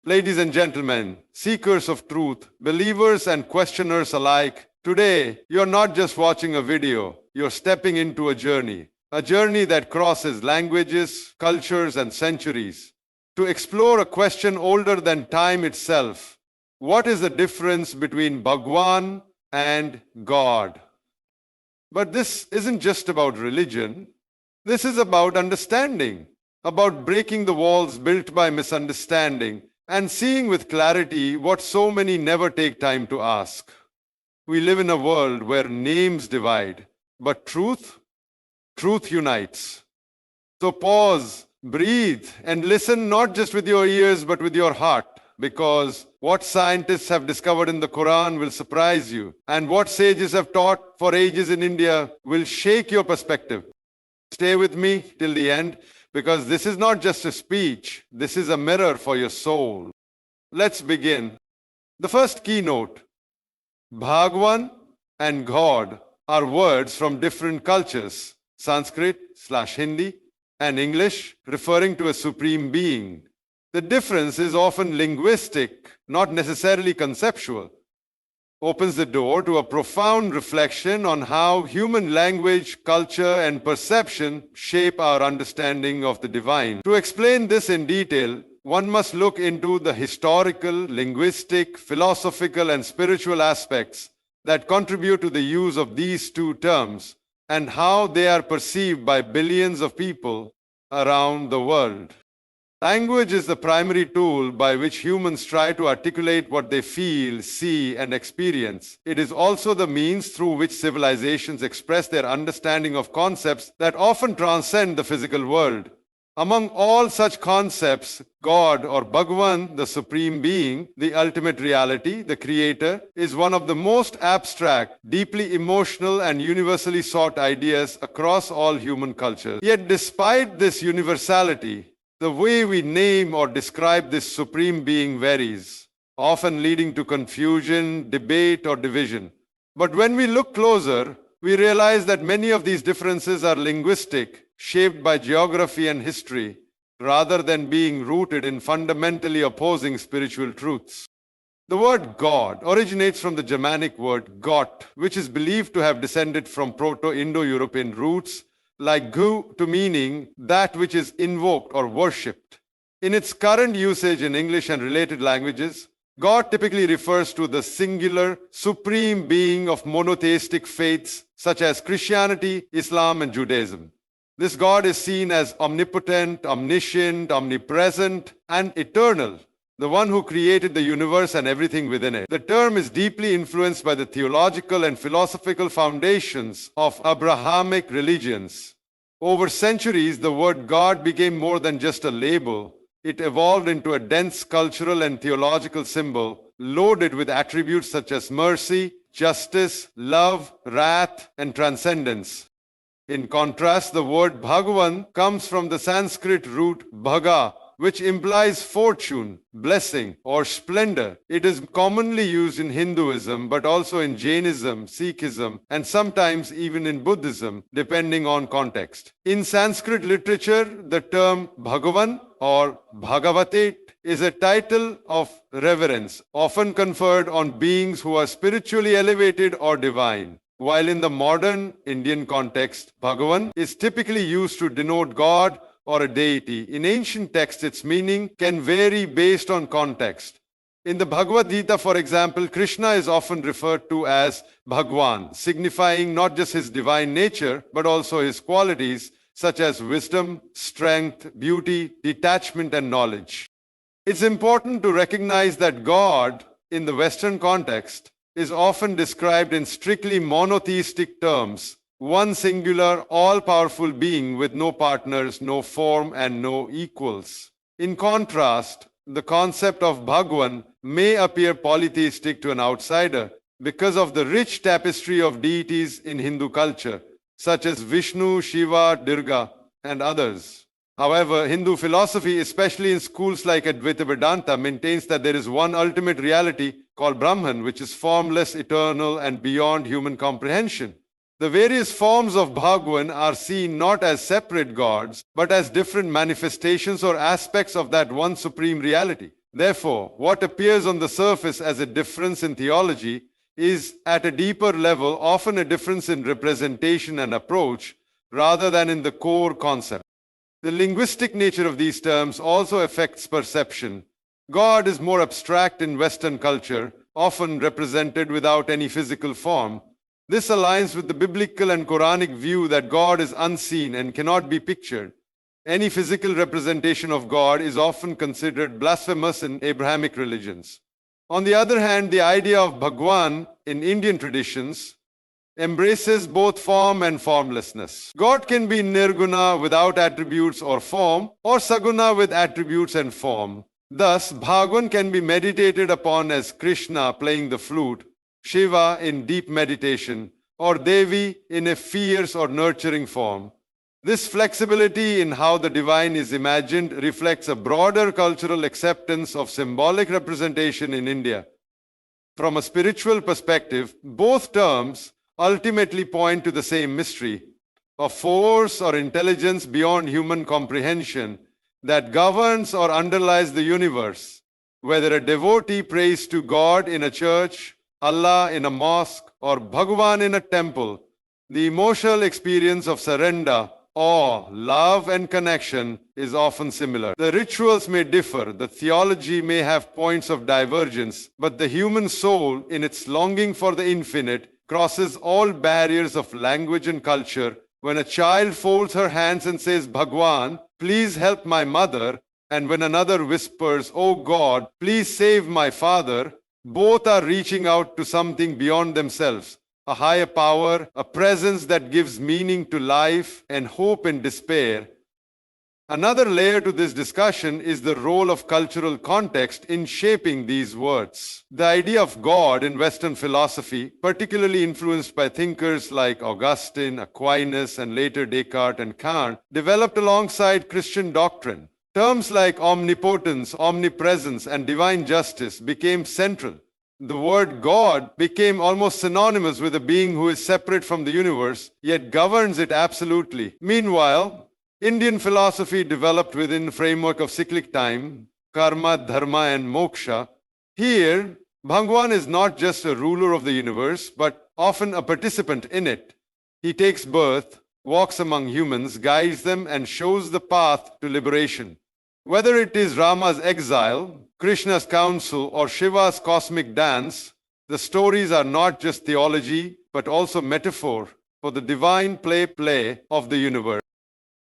Ladies and gentlemen, seekers of truth, believers and questioners alike, today you're not just watching a video, you're stepping into a journey that crosses languages, cultures, and centuries. To explore a question older than time itself, what is the difference between Bhagwan and God? But this isn't just about religion. This is about understanding, about breaking the walls built by misunderstanding and seeing with clarity what so many never take time to ask. We live in a world where names divide, but truth unites. So pause, breathe, and listen not just with your ears but with your heart, because what scientists have discovered in the Quran will surprise you, and what sages have taught for ages in India will shake your perspective. Stay with me till the end, because this is not just a speech, this is a mirror for your soul. Let's begin. The first keynote: Bhagwan and God are words from different cultures, Sanskrit/Hindi and English, referring to a supreme being. The difference is often linguistic, not necessarily conceptual. Opens the door to a profound reflection on how human language, culture, and perception shape our understanding of the divine. To explain this in detail, one must look into the historical, linguistic, philosophical, and spiritual aspects that contribute to the use of these two terms and how they are perceived by billions of people around the world. Language is the primary tool by which humans try to articulate what they feel, see, and experience. It is also the means through which civilizations express their understanding of concepts that often transcend the physical world. Among all such concepts, God or Bhagwan, the Supreme Being, the ultimate reality, the Creator, is one of the most abstract, deeply emotional, and universally sought ideas across all human cultures. Yet despite this universality, the way we name or describe this Supreme Being varies, often leading to confusion, debate, or division. But when we look closer, we realize that many of these differences are linguistic, shaped by geography and history, rather than being rooted in fundamentally opposing spiritual truths. The word God originates from the Germanic word Gott, which is believed to have descended from Proto-Indo-European roots, like gu, to meaning that which is invoked or worshipped. In its current usage in English and related languages, God typically refers to the singular, supreme being of monotheistic faiths such as Christianity, Islam, and Judaism. This God is seen as omnipotent, omniscient, omnipresent, and eternal, the one who created the universe and everything within it. The term is deeply influenced by the theological and philosophical foundations of Abrahamic religions. Over centuries, the word God became more than just a label. It evolved into a dense cultural and theological symbol loaded with attributes such as mercy, justice, love, wrath, and transcendence. In contrast, the word Bhagwan comes from the Sanskrit root bhaga, which implies fortune, blessing, or splendor. It is commonly used in Hinduism, but also in Jainism, Sikhism, and sometimes even in Buddhism, depending on context. In Sanskrit literature, the term Bhagavan or Bhagavate is a title of reverence, often conferred on beings who are spiritually elevated or divine. While in the modern Indian context, Bhagavan is typically used to denote God or a deity. In ancient texts, its meaning can vary based on context. In the Bhagavad Gita, for example, Krishna is often referred to as Bhagwan, signifying not just his divine nature, but also his qualities such as wisdom, strength, beauty, detachment, and knowledge. It's important to recognize that God, in the Western context, is often described in strictly monotheistic terms, one singular, all-powerful being with no partners, no form, and no equals. In contrast, the concept of Bhagwan may appear polytheistic to an outsider because of the rich tapestry of deities in Hindu culture, such as Vishnu, Shiva, Durga, and others. However, Hindu philosophy, especially in schools like Advaita Vedanta, maintains that there is one ultimate reality called Brahman, which is formless, eternal, and beyond human comprehension. The various forms of Bhagwan are seen not as separate gods, but as different manifestations or aspects of that one supreme reality. Therefore, what appears on the surface as a difference in theology is, at a deeper level, often a difference in representation and approach rather than in the core concept. The linguistic nature of these terms also affects perception. God is more abstract in Western culture, often represented without any physical form. This aligns with the biblical and Quranic view that God is unseen and cannot be pictured. Any physical representation of God is often considered blasphemous in Abrahamic religions. On the other hand, the idea of Bhagwan in Indian traditions embraces both form and formlessness. God can be nirguna without attributes or form, or saguna with attributes and form. Thus, Bhagwan can be meditated upon as Krishna playing the flute, Shiva in deep meditation, or Devi in a fierce or nurturing form. This flexibility in how the divine is imagined reflects a broader cultural acceptance of symbolic representation in India. From a spiritual perspective, both terms ultimately point to the same mystery, a force or intelligence beyond human comprehension that governs or underlies the universe. Whether a devotee prays to God in a church, Allah in a mosque, or Bhagwan in a temple, the emotional experience of surrender, awe, love, and connection is often similar. The rituals may differ, the theology may have points of divergence, but the human soul, in its longing for the infinite, crosses all barriers of language and culture. When a child folds her hands and says, Bhagwan, please help my mother, and when another whispers, Oh God, please save my father, both are reaching out to something beyond themselves, a higher power, a presence that gives meaning to life and hope in despair. Another layer to this discussion is the role of cultural context in shaping these words. The idea of God in Western philosophy, particularly influenced by thinkers like Augustine, Aquinas, and later Descartes and Kant, developed alongside Christian doctrine. Terms like omnipotence, omnipresence, and divine justice became central. The word God became almost synonymous with a being who is separate from the universe, yet governs it absolutely. Meanwhile, Indian philosophy developed within the framework of cyclic time, karma, dharma, and moksha. Here, Bhagwan is not just a ruler of the universe, but often a participant in it. He takes birth, walks among humans, guides them, and shows the path to liberation. Whether it is Rama's exile, Krishna's counsel, or Shiva's cosmic dance, the stories are not just theology, but also metaphor for the divine play of the universe.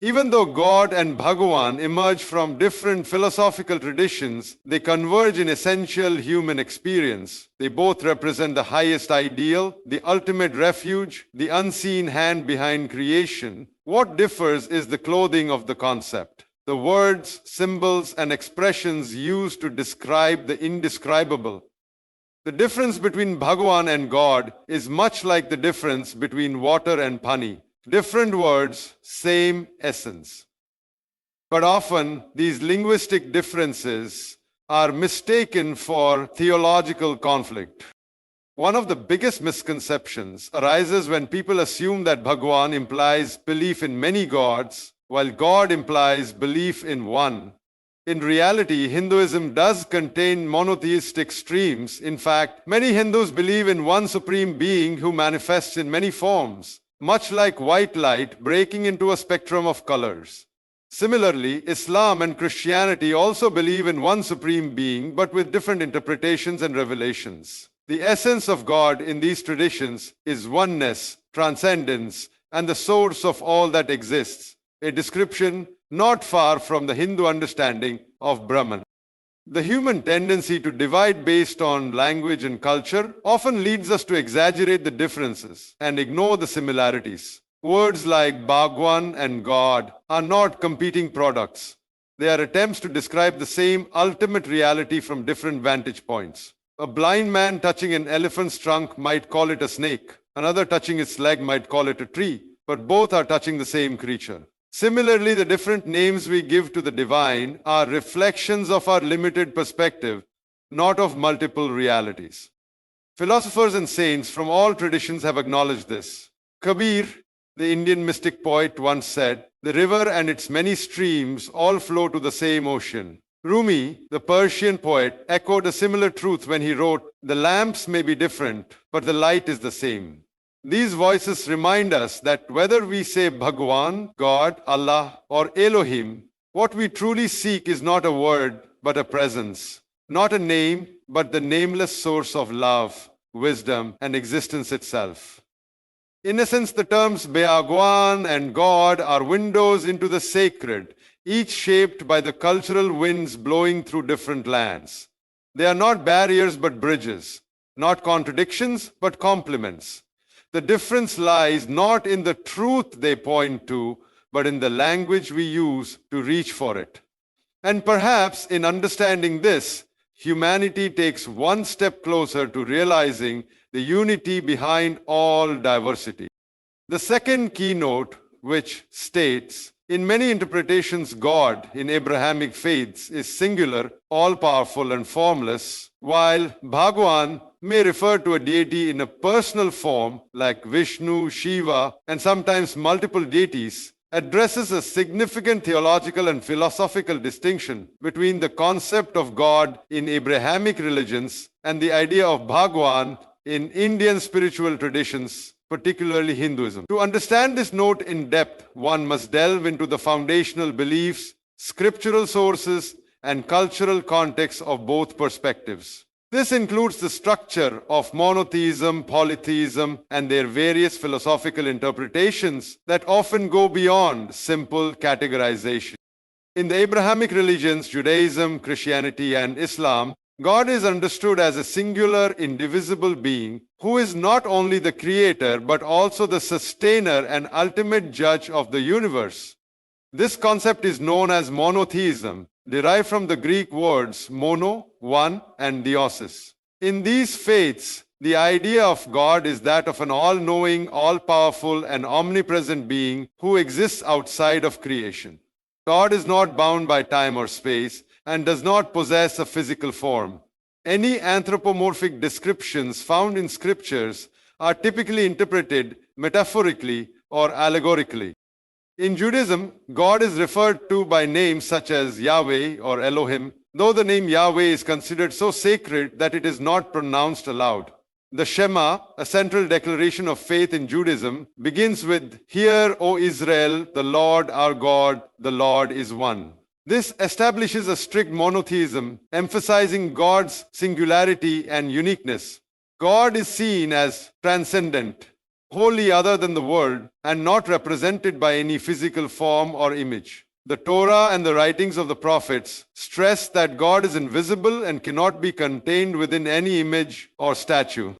Even though God and Bhagwan emerge from different philosophical traditions, they converge in essential human experience. They both represent the highest ideal, the ultimate refuge, the unseen hand behind creation. What differs is the clothing of the concept. The words, symbols, and expressions used to describe the indescribable. The difference between Bhagwan and God is much like the difference between water and pani. Different words, same essence. But often, these linguistic differences are mistaken for theological conflict. One of the biggest misconceptions arises when people assume that Bhagwan implies belief in many gods, while God implies belief in one. In reality, Hinduism does contain monotheistic streams. In fact, many Hindus believe in one supreme being who manifests in many forms, much like white light breaking into a spectrum of colors. Similarly, Islam and Christianity also believe in one supreme being, but with different interpretations and revelations. The essence of God in these traditions is oneness, transcendence, and the source of all that exists, a description not far from the Hindu understanding of Brahman. The human tendency to divide based on language and culture often leads us to exaggerate the differences and ignore the similarities. Words like Bhagwan and God are not competing products. They are attempts to describe the same ultimate reality from different vantage points. A blind man touching an elephant's trunk might call it a snake. Another touching its leg might call it a tree, but both are touching the same creature. Similarly, the different names we give to the divine are reflections of our limited perspective, not of multiple realities. Philosophers and saints from all traditions have acknowledged this. Kabir, the Indian mystic poet, once said, "The river and its many streams all flow to the same ocean. Rumi, the Persian poet, echoed a similar truth when he wrote, "The lamps may be different, but the light is the same." These voices remind us that whether we say Bhagwan, God, Allah, or Elohim, what we truly seek is not a word, but a presence. Not a name, but the nameless source of love, wisdom, and existence itself. In essence, the terms Bhagwan and God are windows into the sacred, each shaped by the cultural winds blowing through different lands. They are not barriers but bridges, not contradictions but complements. The difference lies not in the truth they point to, but in the language we use to reach for it. And perhaps in understanding this, humanity takes one step closer to realizing the unity behind all diversity. The second keynote, which states, in many interpretations, God in Abrahamic faiths is singular, all-powerful and formless, while Bhagwan may refer to a deity in a personal form like Vishnu, Shiva, and sometimes multiple deities, addresses a significant theological and philosophical distinction between the concept of God in Abrahamic religions and the idea of Bhagwan in Indian spiritual traditions, particularly Hinduism. To understand this note in depth, one must delve into the foundational beliefs, scriptural sources, and cultural context of both perspectives. This includes the structure of monotheism, polytheism, and their various philosophical interpretations that often go beyond simple categorization. In the Abrahamic religions, Judaism, Christianity, and Islam, God is understood as a singular, indivisible being who is not only the creator but also the sustainer and ultimate judge of the universe. This concept is known as monotheism, derived from the Greek words mono, one, and theosis. In these faiths, the idea of God is that of an all-knowing, all-powerful, and omnipresent being who exists outside of creation. God is not bound by time or space and does not possess a physical form. Any anthropomorphic descriptions found in scriptures are typically interpreted metaphorically or allegorically. In Judaism, God is referred to by names such as Yahweh or Elohim, though the name Yahweh is considered so sacred that it is not pronounced aloud. The Shema, a central declaration of faith in Judaism, begins with, "Hear, O Israel, the Lord our God, the Lord is one." This establishes a strict monotheism, emphasizing God's singularity and uniqueness. God is seen as transcendent, wholly other than the world, and not represented by any physical form or image. The Torah and the writings of the prophets stress that God is invisible and cannot be contained within any image or statue.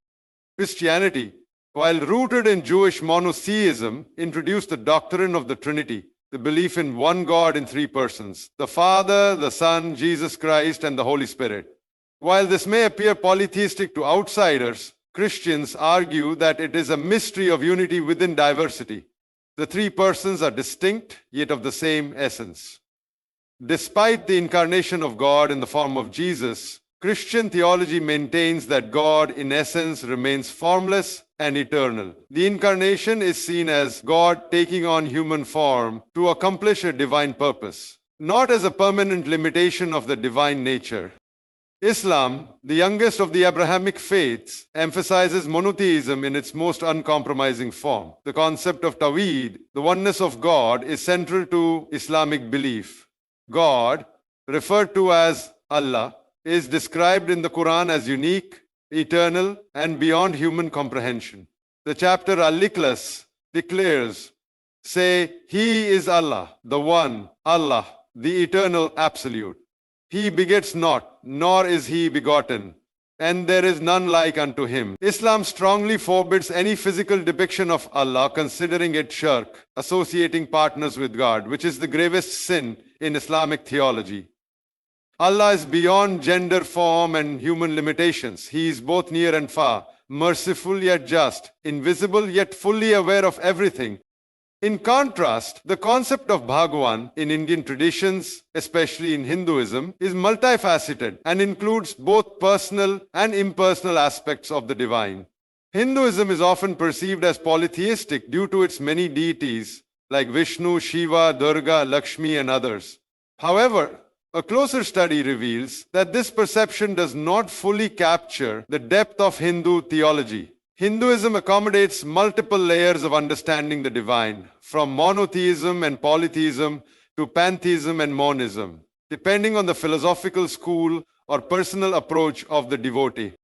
Christianity, while rooted in Jewish monotheism, introduced the doctrine of the Trinity, the belief in one God in three persons, the Father, the Son, Jesus Christ, and the Holy Spirit. While this may appear polytheistic to outsiders, Christians argue that it is a mystery of unity within diversity. The three persons are distinct, yet of the same essence. Despite the incarnation of God in the form of Jesus, Christian theology maintains that God, in essence, remains formless and eternal. The incarnation is seen as God taking on human form to accomplish a divine purpose, not as a permanent limitation of the divine nature. Islam, the youngest of the Abrahamic faiths, emphasizes monotheism in its most uncompromising form. The concept of Tawheed, the oneness of God, is central to Islamic belief. God, referred to as Allah, is described in the Quran as unique, eternal, and beyond human comprehension. The chapter Al-Ikhlas declares, "Say, He is Allah, the One, Allah, the Eternal Absolute. He begets not, nor is He begotten, and there is none like unto Him." Islam strongly forbids any physical depiction of Allah, considering it shirk, associating partners with God, which is the gravest sin in Islamic theology. Allah is beyond gender, form, and human limitations. He is both near and far, merciful yet just, invisible yet fully aware of everything. In contrast, the concept of Bhagwan in Indian traditions, especially in Hinduism, is multifaceted and includes both personal and impersonal aspects of the divine. Hinduism is often perceived as polytheistic due to its many deities like Vishnu, Shiva, Durga, Lakshmi, and others. However, A closer study reveals that this perception does not fully capture the depth of Hindu theology. Hinduism accommodates multiple layers of understanding the divine, from monotheism and polytheism to pantheism and monism, depending on the philosophical school or personal approach of the devotee.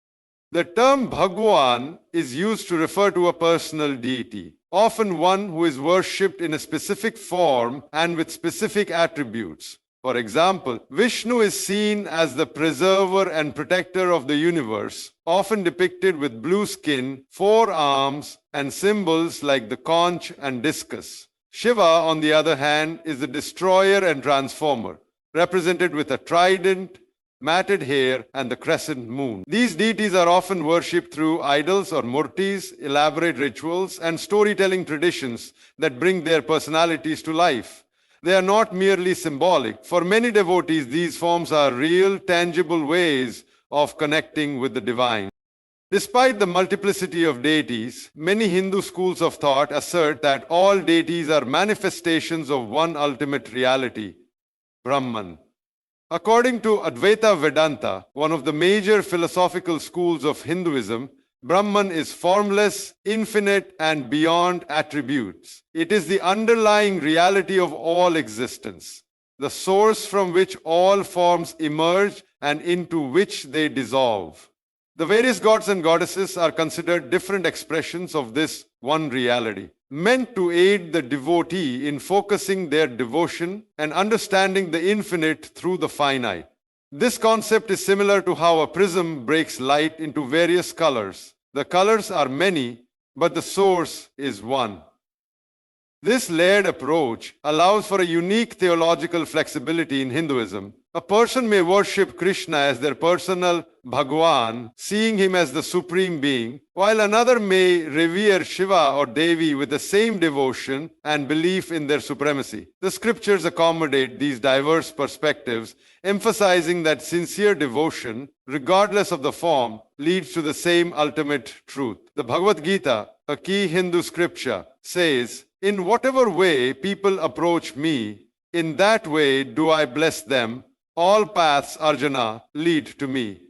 The term Bhagwan is used to refer to a personal deity, often one who is worshipped in a specific form and with specific attributes. For example, Vishnu is seen as the preserver and protector of the universe, often depicted with blue skin, 4 arms, and symbols like the conch and discus. Shiva, on the other hand, is the destroyer and transformer, represented with a trident, matted hair, and the crescent moon. These deities are often worshipped through idols or murtis, elaborate rituals, and storytelling traditions that bring their personalities to life. They are not merely symbolic. For many devotees, these forms are real, tangible ways of connecting with the divine. Despite the multiplicity of deities, many Hindu schools of thought assert that all deities are manifestations of one ultimate reality, Brahman. According to Advaita Vedanta, one of the major philosophical schools of Hinduism, Brahman is formless, infinite, and beyond attributes. It is the underlying reality of all existence, the source from which all forms emerge and into which they dissolve. The various gods and goddesses are considered different expressions of this one reality, meant to aid the devotee in focusing their devotion and understanding the infinite through the finite. This concept is similar to how a prism breaks light into various colors. The colors are many, but the source is one. This layered approach allows for a unique theological flexibility in Hinduism. A person may worship Krishna as their personal Bhagwan, seeing him as the supreme being, while another may revere Shiva or Devi with the same devotion and belief in their supremacy. The scriptures accommodate these diverse perspectives, emphasizing that sincere devotion, regardless of the form, leads to the same ultimate truth. The Bhagavad Gita, a key Hindu scripture, says, "In whatever way people approach me, in that way do I bless them. All paths, Arjuna, lead to me."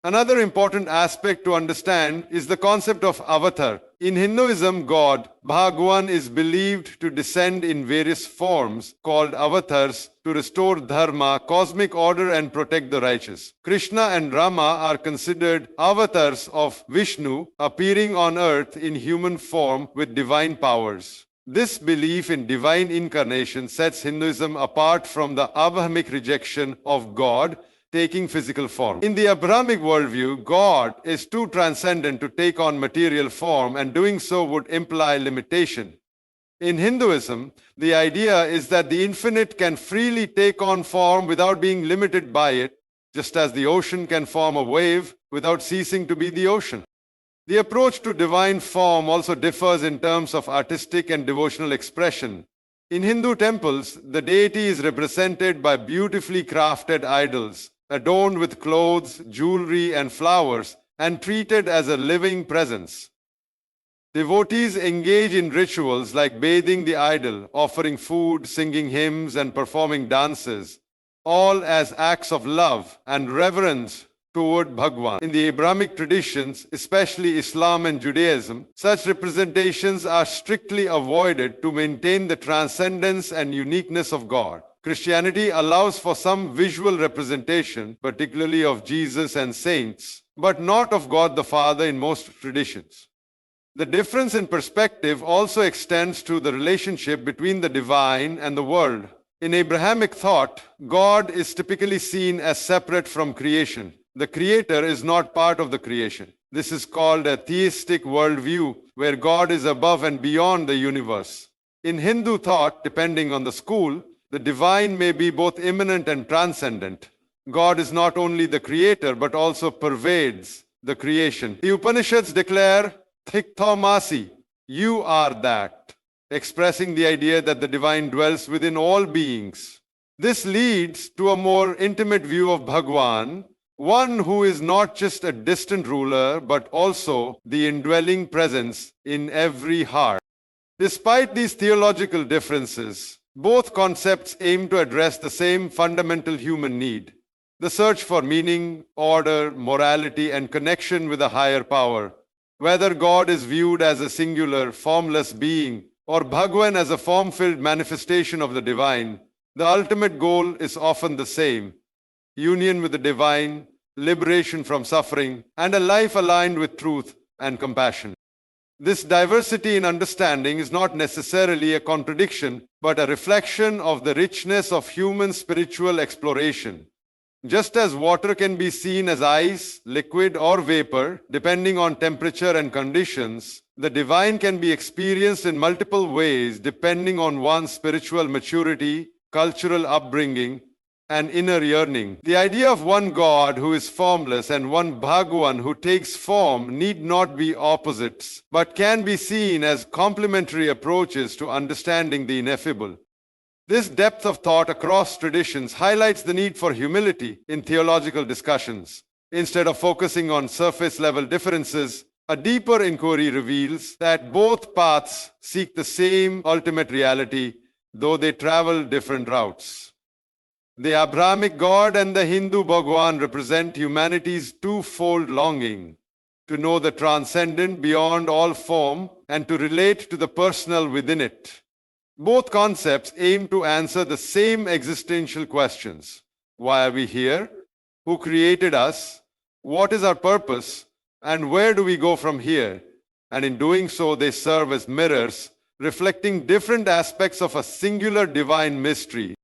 Another important aspect to understand is the concept of avatar. In Hinduism, God, Bhagwan, is believed to descend in various forms called avatars to restore dharma, cosmic order, and protect the righteous. Krishna and Rama are considered avatars of Vishnu, appearing on earth in human form with divine powers. This belief in divine incarnation sets Hinduism apart from the Abrahamic rejection of God taking physical form. In the Abrahamic worldview, God is too transcendent to take on material form, and doing so would imply limitation. In Hinduism, the idea is that the infinite can freely take on form without being limited by it, just as the ocean can form a wave without ceasing to be the ocean. The approach to divine form also differs in terms of artistic and devotional expression. In Hindu temples, the deity is represented by beautifully crafted idols, adorned with clothes, jewelry, and flowers, and treated as a living presence. Devotees engage in rituals like bathing the idol, offering food, singing hymns, and performing dances, all as acts of love and reverence toward Bhagwan. In the Abrahamic traditions, especially Islam and Judaism, such representations are strictly avoided to maintain the transcendence and uniqueness of God. Christianity allows for some visual representation, particularly of Jesus and saints, but not of God the Father in most traditions. The difference in perspective also extends to the relationship between the divine and the world. In Abrahamic thought, God is typically seen as separate from creation. The Creator is not part of the creation. This is called a theistic worldview, where God is above and beyond the universe. In Hindu thought, depending on the school, the divine may be both immanent and transcendent. God is not only the creator, but also pervades the creation. The Upanishads declare, Thikthomasi, you are that, expressing the idea that the divine dwells within all beings. This leads to a more intimate view of Bhagwan, one who is not just a distant ruler, but also the indwelling presence in every heart. Despite these theological differences, Both concepts aim to address the same fundamental human need: the search for meaning, order, morality, and connection with a higher power. Whether God is viewed as a singular, formless being, or Bhagwan as a form-filled manifestation of the divine, the ultimate goal is often the same: union with the divine, liberation from suffering, and a life aligned with truth and compassion. This diversity in understanding is not necessarily a contradiction, but a reflection of the richness of human spiritual exploration. Just as water can be seen as ice, liquid, or vapor, depending on temperature and conditions, the divine can be experienced in multiple ways depending on one's spiritual maturity, cultural upbringing, and inner yearning. The idea of one God who is formless and one Bhagwan who takes form need not be opposites, but can be seen as complementary approaches to understanding the ineffable. This depth of thought across traditions highlights the need for humility in theological discussions. Instead of focusing on surface-level differences, a deeper inquiry reveals that both paths seek the same ultimate reality, though they travel different routes. The Abrahamic God and the Hindu Bhagwan represent humanity's twofold longing: to know the transcendent beyond all form and to relate to the personal within it. Both concepts aim to answer the same existential questions: why are we here? Who created us? What is our purpose? And where do we go from here? And in doing so, they serve as mirrors, reflecting different aspects of a singular divine mystery.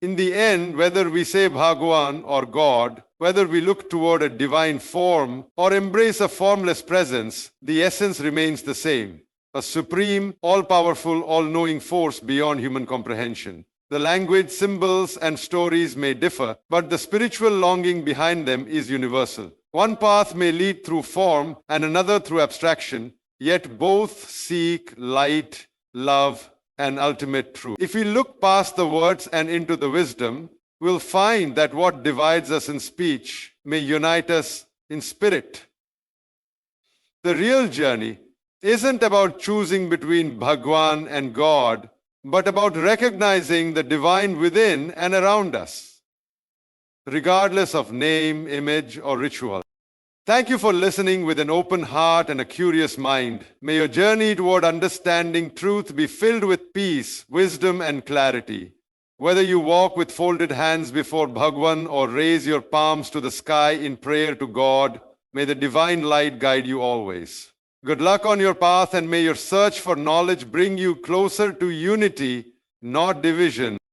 In the end, whether we say Bhagwan or God, whether we look toward a divine form or embrace a formless presence, the essence remains the same: a supreme, all-powerful, all-knowing force beyond human comprehension. The language, symbols, and stories may differ, but the spiritual longing behind them is universal. One path may lead through form and another through abstraction, yet both seek light, love, and ultimate truth. If we look past the words and into the wisdom, we'll find that what divides us in speech may unite us in spirit. The real journey isn't about choosing between Bhagwan and God, but about recognizing the divine within and around us, regardless of name, image, or ritual. Thank you for listening with an open heart and a curious mind. May your journey toward understanding truth be filled with peace, wisdom, and clarity. Whether you walk with folded hands before Bhagwan or raise your palms to the sky in prayer to God, may the divine light guide you always. Good luck on your path, and may your search for knowledge bring you closer to unity, not division.